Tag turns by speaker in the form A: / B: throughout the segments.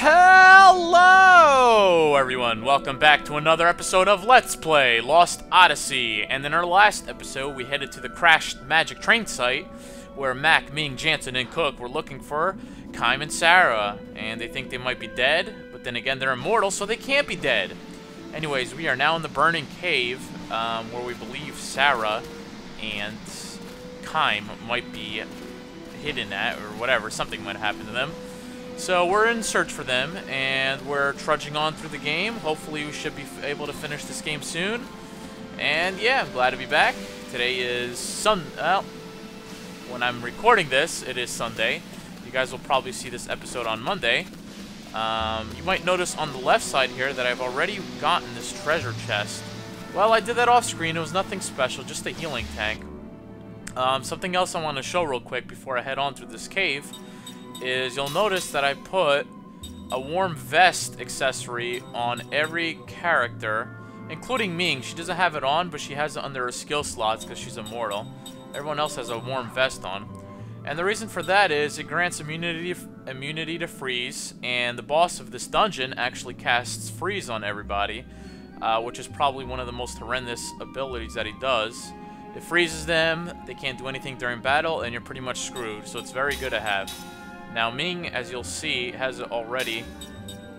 A: Hello everyone, welcome back to another episode of Let's Play Lost Odyssey. And in our last episode we headed to the crashed magic train site where Mac, Ming, Jansen, and Cook were looking for Kaim and Sarah, and they think they might be dead, but then again they're immortal, so they can't be dead. Anyways, we are now in the burning cave where we believe Sarah and Kaim might be hidden at, or whatever, something might happen to them. So we're in search for them, and we're trudging on through the game. Hopefully we should be able to finish this game soon. And yeah, I'm glad to be back. Today is well, when I'm recording this, it is Sunday. You guys will probably see this episode on Monday. You might notice on the left side here that I've already gotten this treasure chest. Well, I did that off screen. It was nothing special, just a healing tank. Something else I want to show real quick before I head on through this cave is you'll notice that I put a warm vest accessory on every character, including Ming. She doesn't have it on, but she has it under her skill slots because she's immortal. Everyone else has a warm vest on. And the reason for that is it grants immunity to freeze, and the boss of this dungeon actually casts freeze on everybody, which is probably one of the most horrendous abilities that he does. It freezes them, they can't do anything during battle, and you're pretty much screwed, so it's very good to have. Now Ming, as you'll see, has it already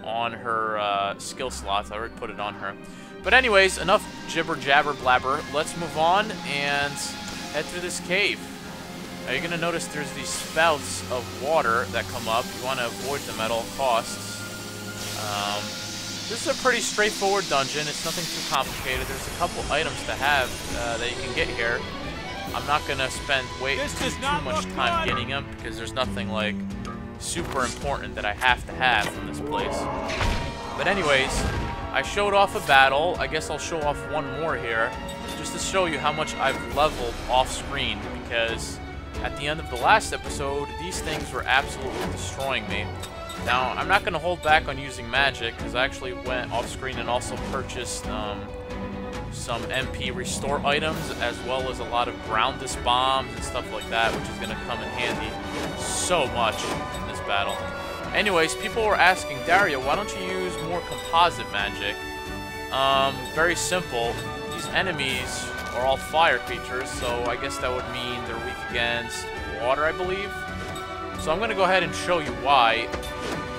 A: on her skill slots. I already put it on her. But anyways, enough jibber jabber blabber. Let's move on and head through this cave. Now you're going to notice there's these spouts of water that come up. You want to avoid them at all costs. This is a pretty straightforward dungeon. It's nothing too complicated. There's a couple items to have that you can get here. I'm not going to spend too much time getting them because there's nothing like super important that I have to have from this place. But anyways, I showed off a battle. I guess I'll show off one more here just to show you how much I've leveled off screen, because at the end of the last episode, these things were absolutely destroying me. Now, I'm not going to hold back on using magic because I actually went off screen and also purchased some MP restore items, as well as a lot of groundless bombs and stuff like that, which is going to come in handy so much in this battle. Anyways, people were asking, Dario, why don't you use more composite magic? Very simple. These enemies are all fire creatures, so I guess that would mean they're weak against water, I believe. So I'm going to go ahead and show you why.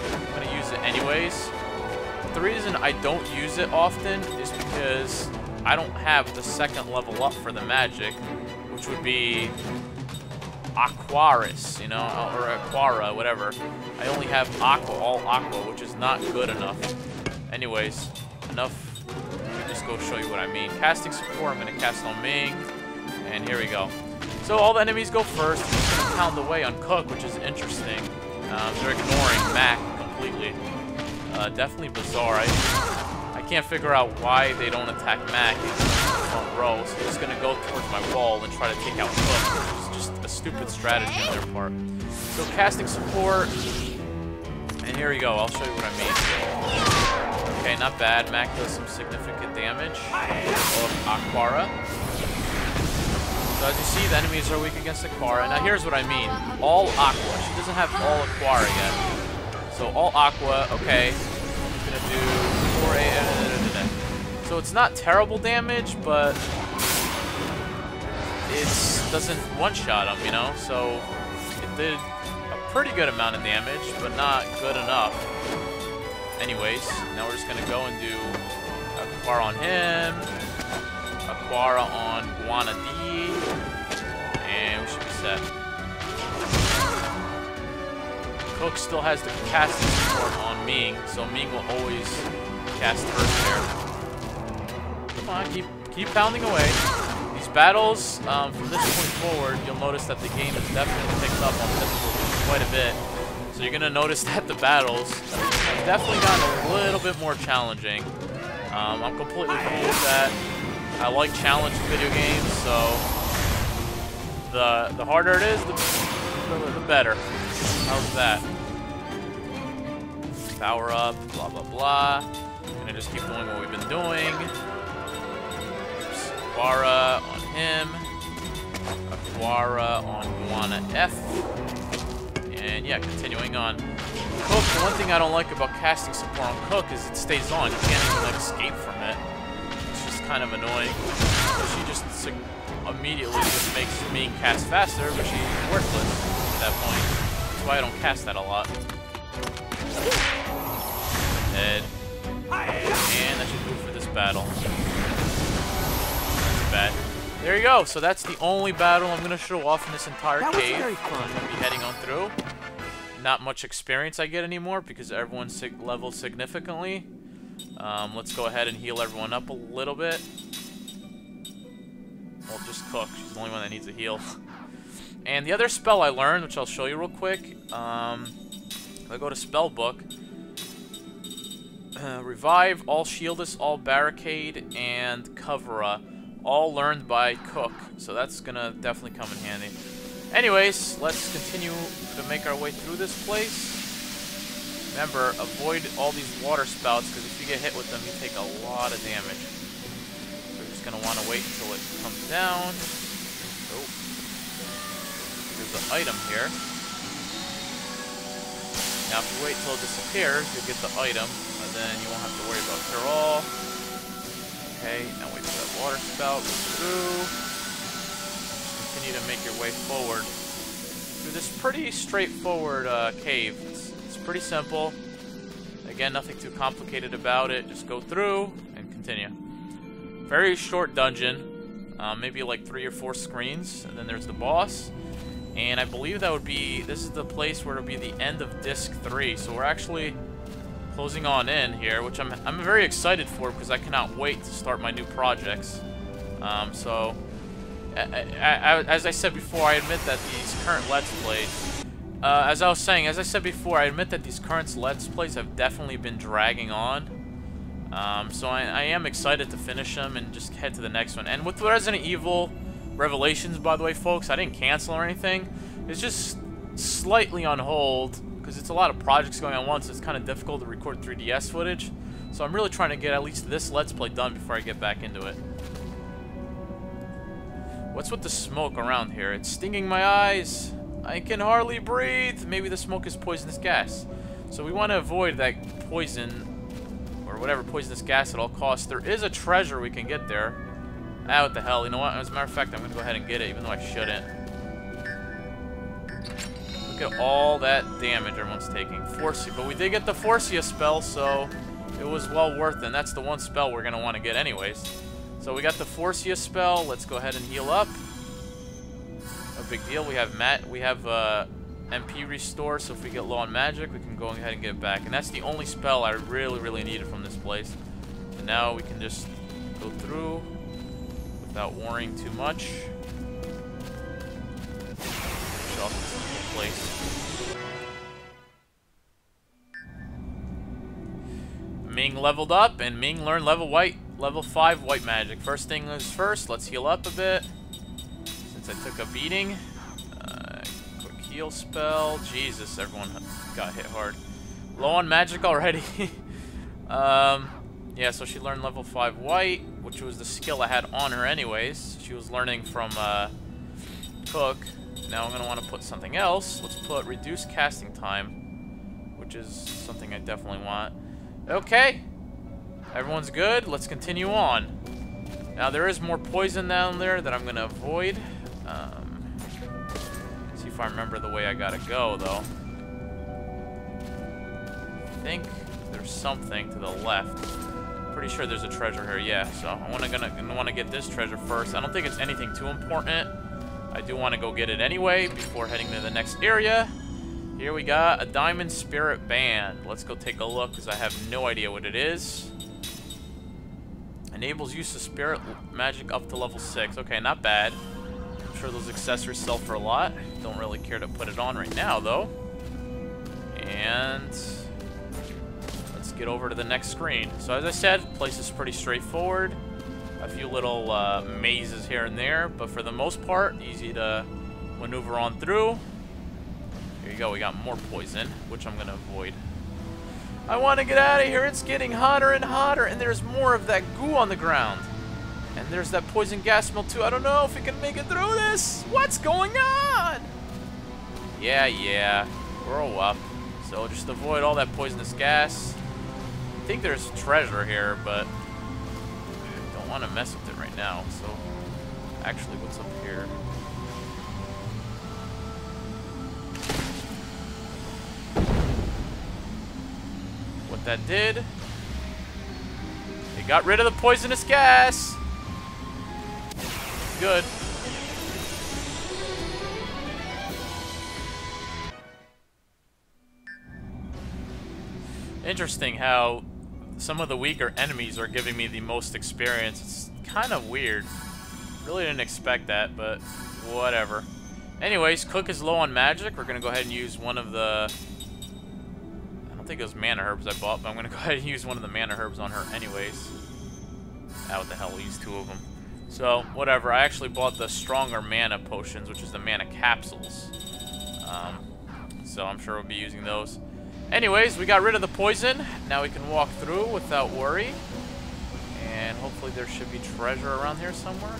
A: I'm going to use it anyways. But the reason I don't use it often is because I don't have the second level up for the magic, which would be Aquaris, you know, or Aquara, whatever. I only have Aqua, all Aqua, which is not good enough. Anyways, enough. Let me just go show you what I mean. Casting support, I'm going to cast on Ming, and here we go. So all the enemies go first. I'm just going to pound away on Cook, which is interesting. They're ignoring Mac completely. Definitely bizarre. I can't figure out why they don't attack Mac. He's in the front row, so he's just going to go towards my wall and try to take out Cook, which is just a stupid strategy on their part. So casting support, and here we go. I'll show you what I mean. Okay, not bad. Mac does some significant damage of Aquara. So as you see, the enemies are weak against Aquara. Now here's what I mean. All Aqua. She doesn't have all Aquara yet. So all Aqua, okay. I'm going to do 4A. So it's not terrible damage, but it doesn't one-shot them, you know? So it did a pretty good amount of damage, but not good enough. Anyways, now we're just going to go and do Aquara on him, Aquara on Guana D, and we should be set. Cook still has the casting support on Ming, so Ming will always cast her there. Come on, keep pounding away. These battles, from this point forward, you'll notice that the game has definitely picked up on difficulty quite a bit. So you're going to notice that the battles have definitely gotten a little bit more challenging. I'm completely cool with that. I like challenge video games, so the harder it is, the better. How's that? Power up, blah, blah, blah. Gonna just keep doing what we've been doing. Aquara on him. Aquara on Guana F. And yeah, continuing on. Cook, the one thing I don't like about casting support on Cook is it stays on. You can't even like escape from it. It's just kind of annoying. So she just immediately just makes me cast faster, but she's worthless at that point. That's why I don't cast that a lot. Dead. And that should do it for this battle. That's bad. There you go. So that's the only battle I'm going to show off in this entire cave. I'm going to be heading on through. Not much experience I get anymore because everyone's leveled significantly. Let's go ahead and heal everyone up a little bit. Well, just Cook. She's the only one that needs a heal. And the other spell I learned, which I'll show you real quick. If I go to Spellbook. Revive, all Shieldus, all Barricade, and Covera. All learned by Cook. So that's going to definitely come in handy. Anyways, let's continue to make our way through this place. Remember, avoid all these water spouts, because if you get hit with them, you take a lot of damage. So we're just going to want to wait until it comes down. Oh. There's an item here. Now, if you wait until it disappears, you'll get the item, and then you won't have to worry about clear all. Okay, now wait for that water spout, go through. Continue to make your way forward through this pretty straightforward cave. It's pretty simple. Again, nothing too complicated about it. Just go through and continue. Very short dungeon, maybe like 3 or 4 screens, and then there's the boss. And I believe that would be, this is the place where it'll be the end of Disc 3. So we're actually closing on in here, which I'm very excited for because I cannot wait to start my new projects. As I said before, I admit that these current Let's Plays, as I said before, I admit that these current Let's Plays have definitely been dragging on. So I am excited to finish them and just head to the next one. And with Resident Evil Revelations, by the way, folks, I didn't cancel or anything. It's just slightly on hold because it's a lot of projects going on once. It's kind of difficult to record 3DS footage. So I'm really trying to get at least this Let's Play done before I get back into it. What's with the smoke around here? It's stinging my eyes. I can hardly breathe. Maybe the smoke is poisonous gas. So we want to avoid that poison or whatever poisonous gas at all costs. There is a treasure we can get there. Ah, what the hell? You know what? As a matter of fact, I'm going to go ahead and get it, even though I shouldn't. Look at all that damage everyone's taking. Forcia. But we did get the Forcia spell, so it was well worth it. And that's the one spell we're going to want to get anyways. So we got the Forcia spell. Let's go ahead and heal up. No big deal. We have MP restore, so if we get low on magic, we can go ahead and get it back. And that's the only spell I really needed from this place. And now we can just go through without worrying too much. Finish off this place. Ming leveled up, and Ming learned level 5 white magic. First thing is first, let's heal up a bit. Since I took a beating. Quick heal spell. Jesus, everyone got hit hard. Low on magic already. Yeah, so she learned level 5 white, which was the skill I had on her anyways. She was learning from Cook. Now I'm going to want to put something else. Let's put reduced casting time, which is something I definitely want. Okay. Everyone's good. Let's continue on. Now, there is more poison down there that I'm going to avoid. See if I remember the way I got to go, though. I think there's something to the left. Pretty sure there's a treasure here, yeah. So I'm gonna want to get this treasure first. I don't think it's anything too important. I do want to go get it anyway before heading to the next area. Here we got a Diamond Spirit Band. Let's go take a look because I have no idea what it is. Enables use of spirit magic up to level 6. Okay, not bad. I'm sure those accessories sell for a lot. Don't really care to put it on right now, though. And let's get over to the next screen. So as I said, the place is pretty straightforward. A few little mazes here and there, but for the most part, easy to maneuver on through. Here you go, we got more poison, which I'm going to avoid. I want to get out of here. It's getting hotter and hotter, and there's more of that goo on the ground. And there's that poison gas smell too. I don't know if we can make it through this. What's going on? Yeah. Grow up. So just avoid all that poisonous gas. I think there's treasure here, but I don't want to mess with it right now. So actually, what's up here? What that did, it got rid of the poisonous gas. Good. Interesting how some of the weaker enemies are giving me the most experience. It's kind of weird. Really didn't expect that, but whatever. Anyways, Cook is low on magic. We're going to go ahead and use one of the... I don't think it was mana herbs I bought, but I'm going to go ahead and use one of the mana herbs on her anyways. Ah, what the hell, we used 2 of them. So, whatever. I actually bought the stronger mana potions, which is the mana capsules. So I'm sure we'll be using those. Anyways, we got rid of the poison. Now we can walk through without worry. And hopefully there should be treasure around here somewhere.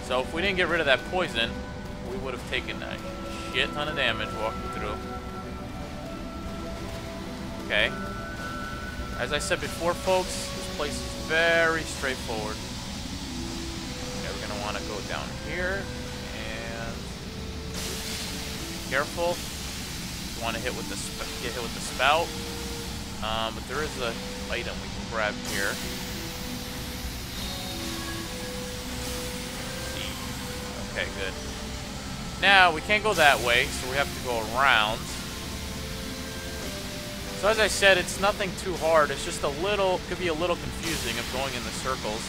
A: So if we didn't get rid of that poison, we would have taken a shit ton of damage walking through. Okay. As I said before, folks, this place is very straightforward. Okay, we're going to want to go down here. Careful. You want to get hit with the spout. But there is an item we can grab here. Okay, good. Now we can't go that way, so we have to go around. So as I said, it's nothing too hard. It's just a little, could be a little confusing of going in the circles.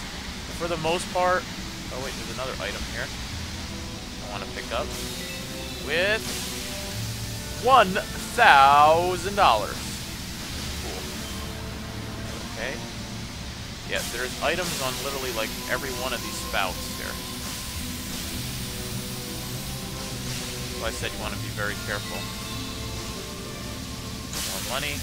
A: For the most part. Oh wait, there's another item here I want to pick up with $1,000. Cool. Okay. Yeah, there's items on literally like every one of these spouts here. So I said you want to be very careful. More money.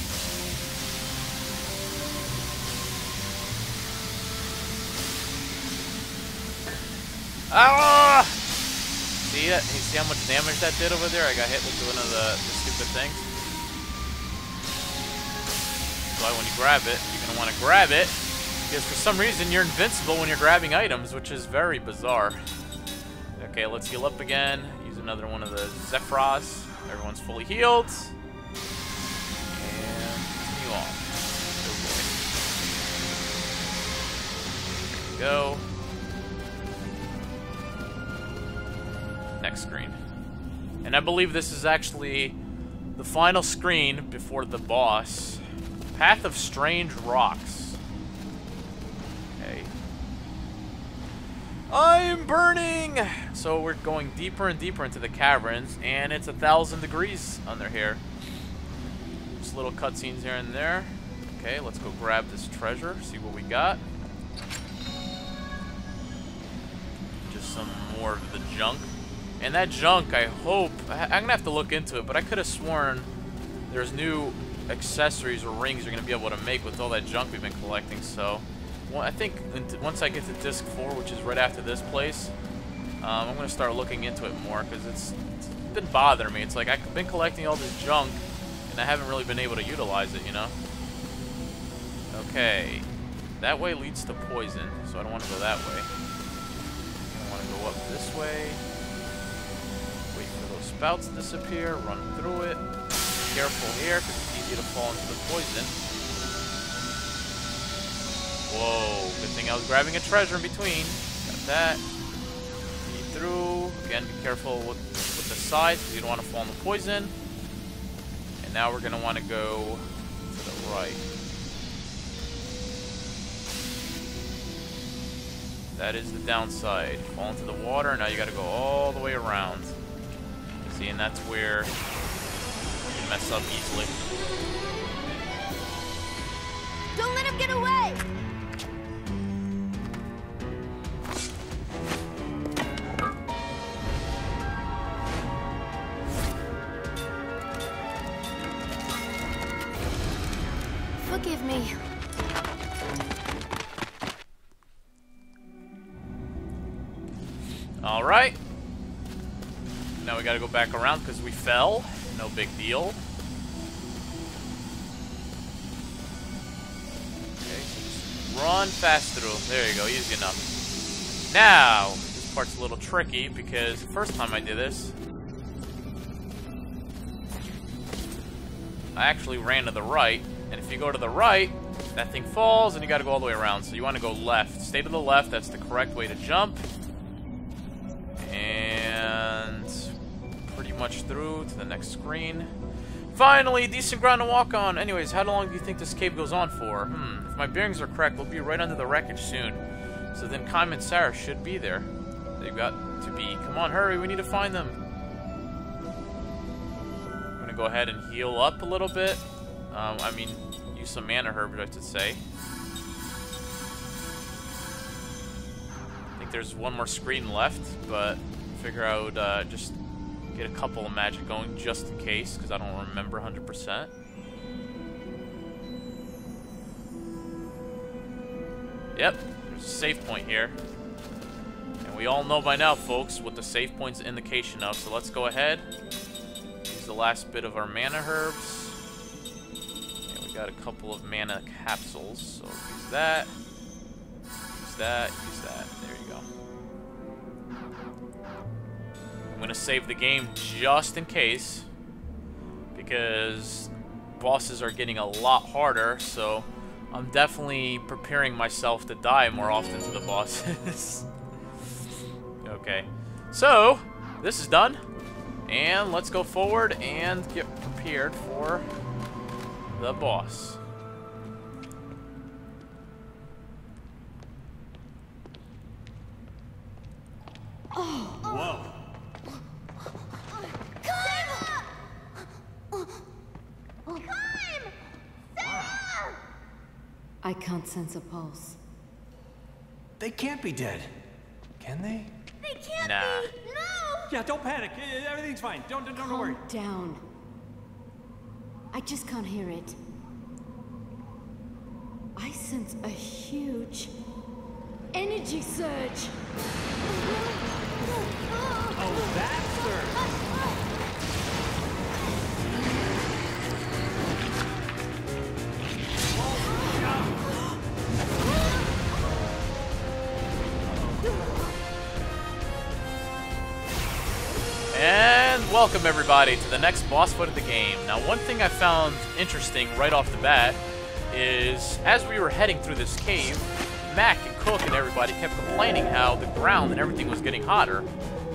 A: Ah! See that? You see how much damage that did over there? I got hit with one of the stupid things. That's why when you grab it, you're going to want to grab it, because for some reason you're invincible when you're grabbing items, which is very bizarre. Okay, let's heal up again. Use another one of the Zephyros. Everyone's fully healed. And continue on. There we go. Next screen. And I believe this is actually the final screen before the boss. Path of Strange Rocks. Okay. I'm burning! So we're going deeper and deeper into the caverns, and it's 1,000 degrees under here. Just little cutscenes here and there. Okay, let's go grab this treasure, see what we got. Just some more of the junk. And that junk, I hope... I'm going to have to look into it, but I could have sworn there's new accessories or rings you're going to be able to make with all that junk we've been collecting. So, well, I think once I get to Disc 4, which is right after this place, I'm going to start looking into it more, because it's been bothering me. It's like I've been collecting all this junk, and I haven't really been able to utilize it, you know? Okay. That way leads to poison, so I don't want to go that way. I want to go up this way. Spouts disappear, run through it. Be careful here, because it's easy to fall into the poison. Whoa, good thing I was grabbing a treasure in between. Got that. See through. Again, be careful with the sides, because you don't want to fall in the poison. And now we're going to want to go to the right. That is the downside. Fall into the water, now you got to go all the way around. See, and that's where you can mess up easily.
B: Don't let him get away! Forgive me.
A: All right. we gotta go back around because we fell. No big deal. Okay, so just run fast through. There you go, easy enough. Now, this part's a little tricky because the first time I did this, I actually ran to the right, and if you go to the right, that thing falls and you gotta go all the way around. So you wanna go left. Stay to the left, that's the correct way to jump. And pretty much through to the next screen. Finally, decent ground to walk on. Anyways, how long do you think this cave goes on for? If my bearings are correct, we'll be right under the wreckage soon. So then Kaim and Sarah should be there. They've got to be. Come on, hurry, we need to find them. I'm gonna go ahead and heal up a little bit. I mean, use some mana herbs, I should say. I think there's one more screen left, but figure I would just get a couple of magic going just in case, because I don't remember 100%. Yep, there's a save point here. And we all know by now, folks, what the save point's an indication of, so let's go ahead. Use the last bit of our mana herbs. And we got a couple of mana capsules, so use that. Use that, use that. There you go. I'm gonna save the game just in case, because bosses are getting a lot harder, so I'm definitely preparing myself to die more often to the bosses. Okay, so this is done, and let's go forward and get prepared for the boss.
C: Oh. Whoa.
B: I can't sense a pulse.
C: They can't be dead. Can they?
B: They can't
A: Nah.
B: be! No!
C: Yeah, don't panic. Everything's fine. Don't worry.
B: Calm down. I just can't hear it. I sense a huge energy surge.
C: Oh, that's her.
A: And welcome everybody to the next boss fight of the game. Now, one thing I found interesting right off the bat is as we were heading through this cave, Mac and Cook and everybody kept complaining how the ground and everything was getting hotter.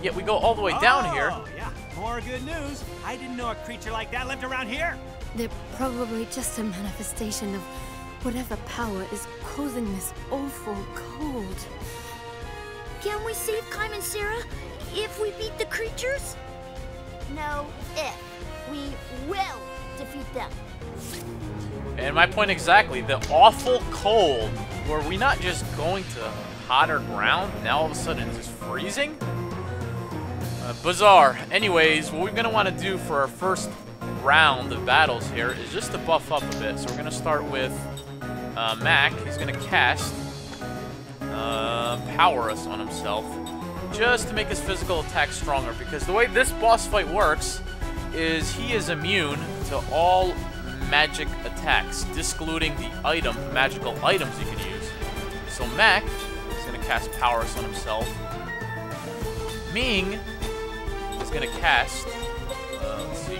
A: Yet we go all the way down here.
C: Oh, yeah. More good news. I didn't know a creature like that lived around here.
B: They're probably just a manifestation of whatever power is causing this awful cold.
D: Can we save Kaim and Sarah if we beat the creatures?
B: No, if. We will defeat them.
A: And my point exactly, the awful cold. Were we not just going to hotter ground? Now all of a sudden it's just freezing? Bizarre. Anyways, what we're going to want to do for our first round of battles here is just to buff up a bit. So we're going to start with Mac. He's going to cast Power Us on himself, just to make his physical attack stronger, because the way this boss fight works is he is immune to all magic attacks, discluding the magical items you can use. So Mac is going to cast Power Us on himself. Ming is going to cast, let's see,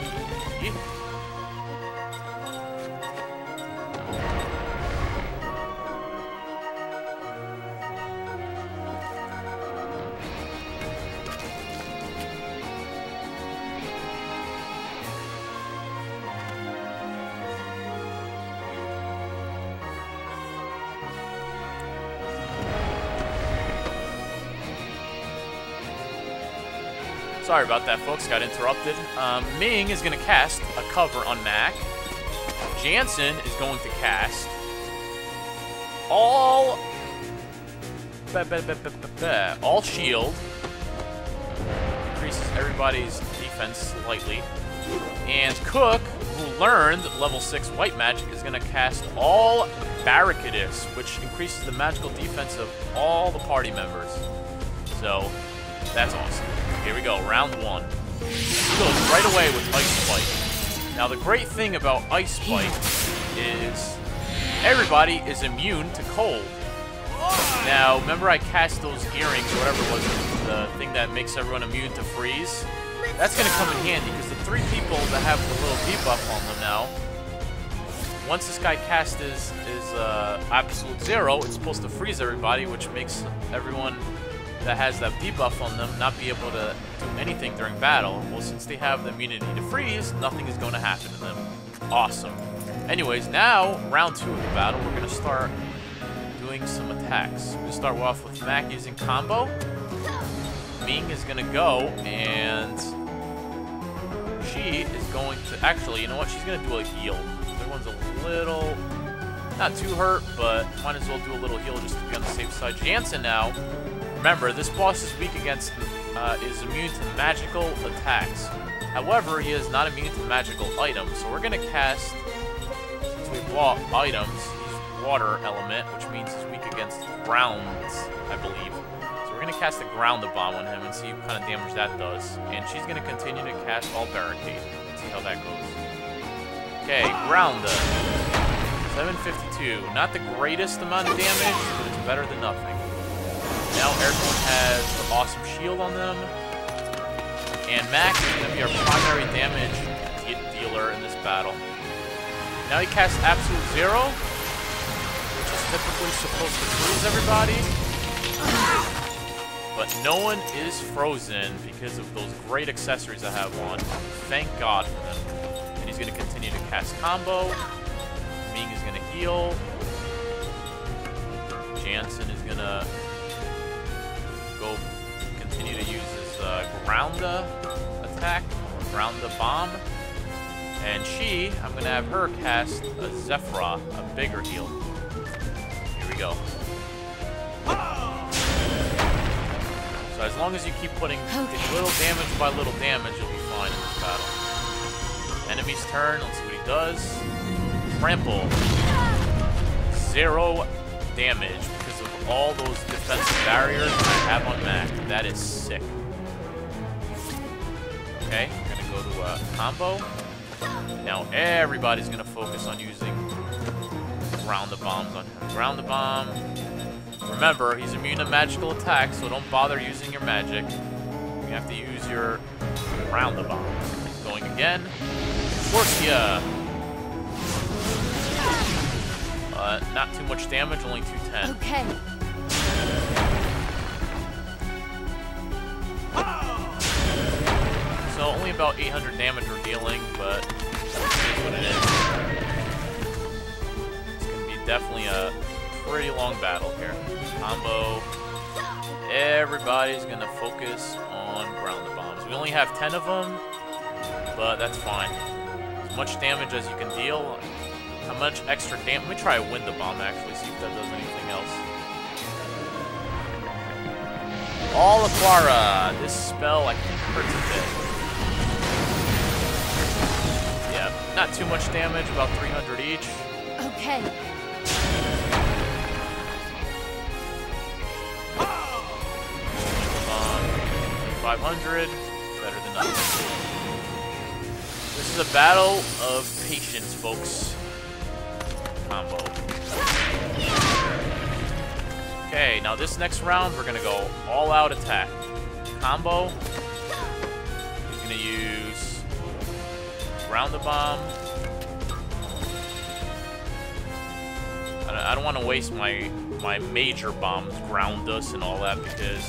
A: sorry about that, folks. Got interrupted. Ming is going to cast a cover on Mac. Jansen is going to cast all shield. Increases everybody's defense slightly. And Cook, who learned level 6 white magic, is going to cast all barricadus, which increases the magical defense of all the party members. So that's awesome. Here we go, round 1. He goes right away with Ice Spike. Now the great thing about Ice Spike is everybody is immune to cold. Now, remember I cast those earrings, or whatever it was, the thing that makes everyone immune to freeze? That's going to come in handy, because the 3 people that have the little debuff on them now, once this guy casts his Absolute Zero, it's supposed to freeze everybody, which makes everyone that has that debuff on them not be able to do anything during battle. Well, since they have the immunity to freeze, nothing is going to happen to them. Awesome. Anyways, now, round 2 of the battle, we're going to start doing some attacks. We're going to start off with Mac using combo. Ming is going to go, and she is going to... Actually, you know what? She's going to do a heal. Everyone's a little... not too hurt, but might as well do a little heal just to be on the safe side. Jansen now... Remember, this boss is weak against... is immune to magical attacks. However, he is not immune to magical items, so we're going to cast... Since we bought items, he's water element, which means he's weak against grounds, I believe. So we're going to cast a ground bomb on him and see what kind of damage that does. And she's going to continue to cast all barricade. Let's see how that goes. Okay, ground 752. Not the greatest amount of damage, but it's better than nothing. Now everyone has the awesome shield on them. And Mac is going to be our primary damage dealer in this battle. Now he casts Absolute Zero, which is typically supposed to freeze everybody. But no one is frozen because of those great accessories I have on. Thank God for them. And he's going to continue to cast combo. Ming is going to heal. Jansen is going to continue to use his Grounda attack, or Grounda bomb. And I'm going to have her cast a Zephyra, a bigger heal. Here we go. So as long as you keep putting little damage by little damage, you'll be fine in this battle. Enemy's turn, let's see what he does. Trample. 0 damage because of all those defensive barriers I have on Mac. That is sick. Okay, we're going to go to a combo. Now everybody's going to focus on using Ground the Bombs on him. Ground the Bomb. Remember, he's immune to magical attacks, so don't bother using your magic. You have to use your Ground the Bombs. He's going again. Forcia. Not too much damage, only 210.
B: Okay.
A: So only about 800 damage we're dealing, but that's what it is. It's going to be definitely a pretty long battle here. Combo. Everybody's going to focus on Ground the Bombs. We only have 10 of them, but that's fine. As much damage as you can deal. How much extra damage? Let me try a winda bomb actually, see if that does anything else. All Aquara. This spell I think hurts a bit. Yeah, not too much damage, about 300 each.
B: Okay.
A: 500, better than nothing. This is a battle of patience, folks. Combo. Okay, now this next round, we're gonna go all-out attack. Combo. He's gonna use Ground the Bomb. I don't want to waste my major bombs, Ground Us and all that, because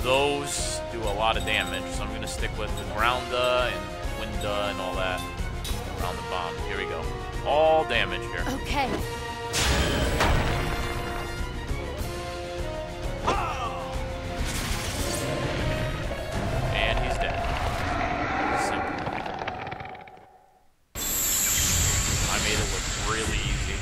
A: those do a lot of damage. So I'm going to stick with the Grounda and Winda and all that. Ground the Bomb. Here we go. All damage here.
B: Okay.
A: And he's dead. Simple. I made it look really easy.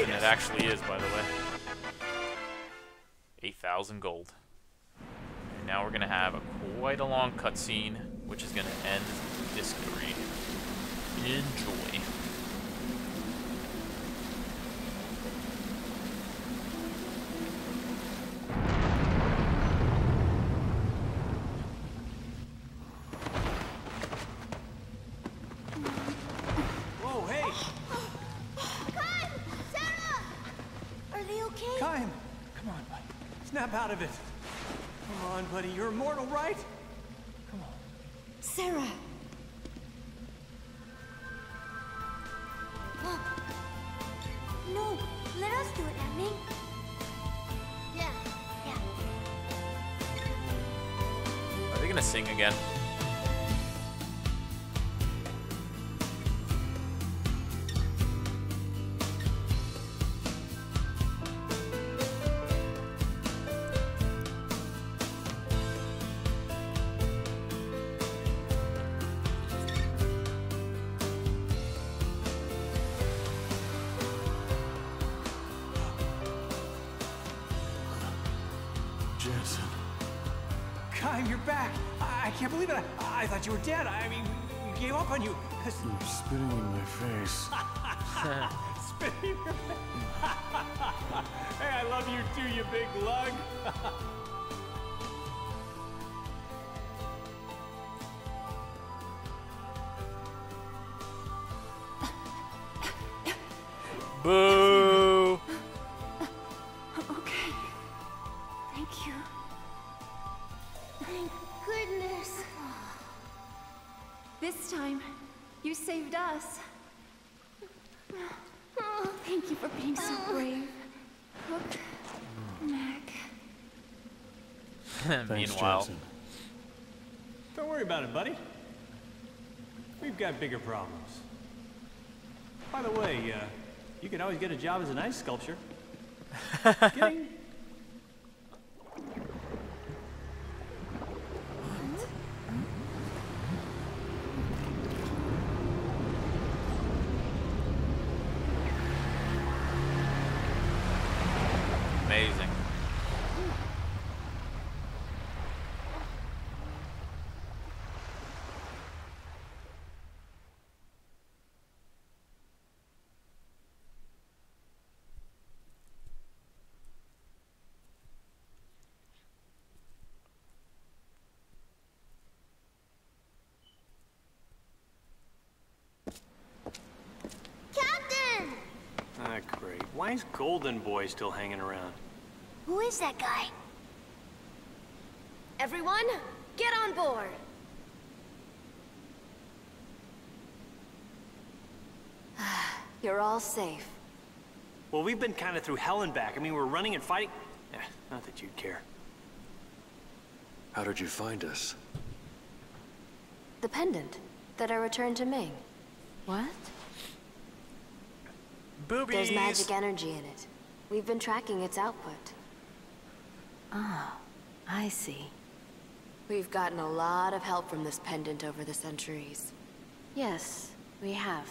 A: It actually is, by the way. 8,000 gold. And now we're going to have quite a long cutscene, which is going to end this grade. Enjoy.
D: they okay?
C: Kaim, come on, buddy. Snap out of it. Come on, buddy. You're immortal, right? Come on.
B: Sarah!
D: No, let us do it, Ming. Yeah.
A: Are they gonna sing again?
C: Kaim, you're back. I can't believe it. I thought you were dead. I mean, we gave up on you.
E: You're spitting in my face.
C: Spitting in your face. Hey, I love you too, you big lug.
A: Boo!
B: Okay. Thank you.
D: Thank goodness.
B: This time, you saved us. Thank you for being so brave. Cook, Mac.
E: Thanks,
A: Meanwhile,
E: Jensen.
C: Don't worry about it, buddy. We've got bigger problems. By the way, you can always get a job as an ice sculptor. Kidding?
A: amazing.
D: Captain!
C: Ah, great. Why is Golden Boy still hanging around?
D: Who is that guy? Everyone, get on board.
B: You're all safe.
C: Well, we've been kind of through hell and back. I mean, we're running and fighting. Not that you'd care.
E: How did you find us?
B: The pendant that I returned to Ming. What?
A: Boobies!
B: There's magic energy in it. We've been tracking its output. Oh, I see. We've gotten a lot of help from this pendant over the centuries. Yes, we have.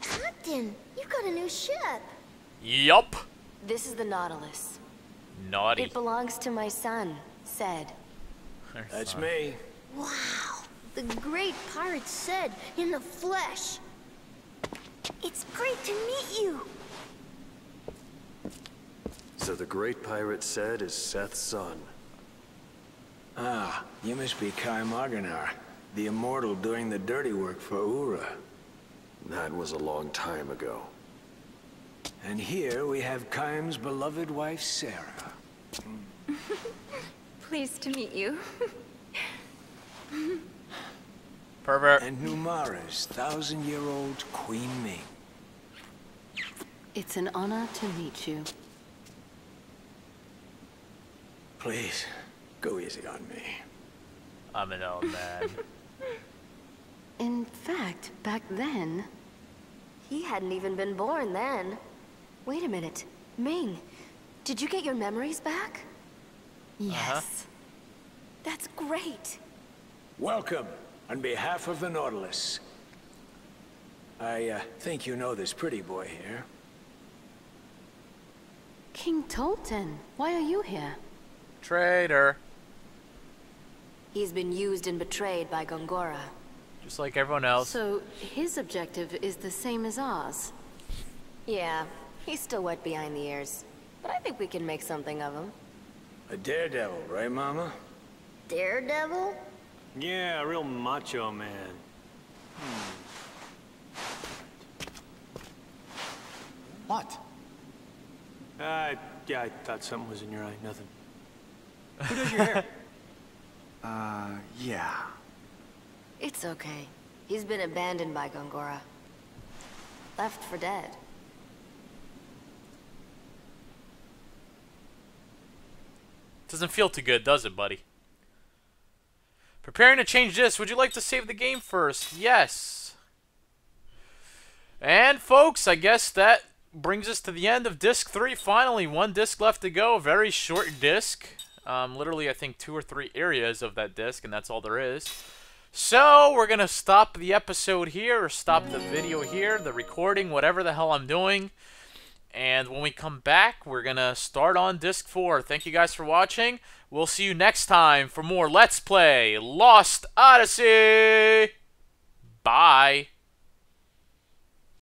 D: Captain, you've got a new ship.
A: Yup!
B: This is the Nautilus.
A: Naughty.
B: It belongs to my son, Ced.
E: That's me.
D: Wow, the great pirate said in the flesh. It's great to meet you.
E: So the great pirate said is Seth's son.
F: Ah, you must be Kaim the immortal doing the dirty work for Ura.
E: That was a long time ago.
F: And here we have Kaim's beloved wife, Sarah.
B: Pleased to meet you.
A: Pervert.
F: And Numara's 1,000-year-old Queen Ming.
B: It's an honor to meet you.
F: Please, go easy on me.
A: I'm an old man.
B: In fact, back then... He hadn't even been born then. Wait a minute. Ming, did you get your memories back? Yes. That's great.
F: Welcome, on behalf of the Nautilus. I think you know this pretty boy here.
B: King Tolton, why are you here?
A: Traitor.
B: He's been used and betrayed by Gongora.
A: Just like everyone else.
B: So, his objective is the same as ours? Yeah, he's still wet behind the ears. But I think we can make something of him.
F: A daredevil, right, Mama?
D: Daredevil?
C: Yeah, a real macho man.
G: What?
C: Yeah, I thought something was in your eye. Nothing. Who does your hair?
E: Yeah.
B: It's okay. He's been abandoned by Gongora. Left for dead.
A: Doesn't feel too good, does it, buddy? Preparing to change this. Would you like to save the game first? Yes. And, folks, I guess that brings us to the end of Disc 3, finally. One disc left to go. Very short disc. Literally, I think 2 or 3 areas of that disc, and that's all there is. So, we're going to stop the episode here, or stop the video here, the recording, whatever the hell I'm doing. And when we come back, we're going to start on Disc 4. Thank you guys for watching. We'll see you next time for more Let's Play Lost Odyssey. Bye.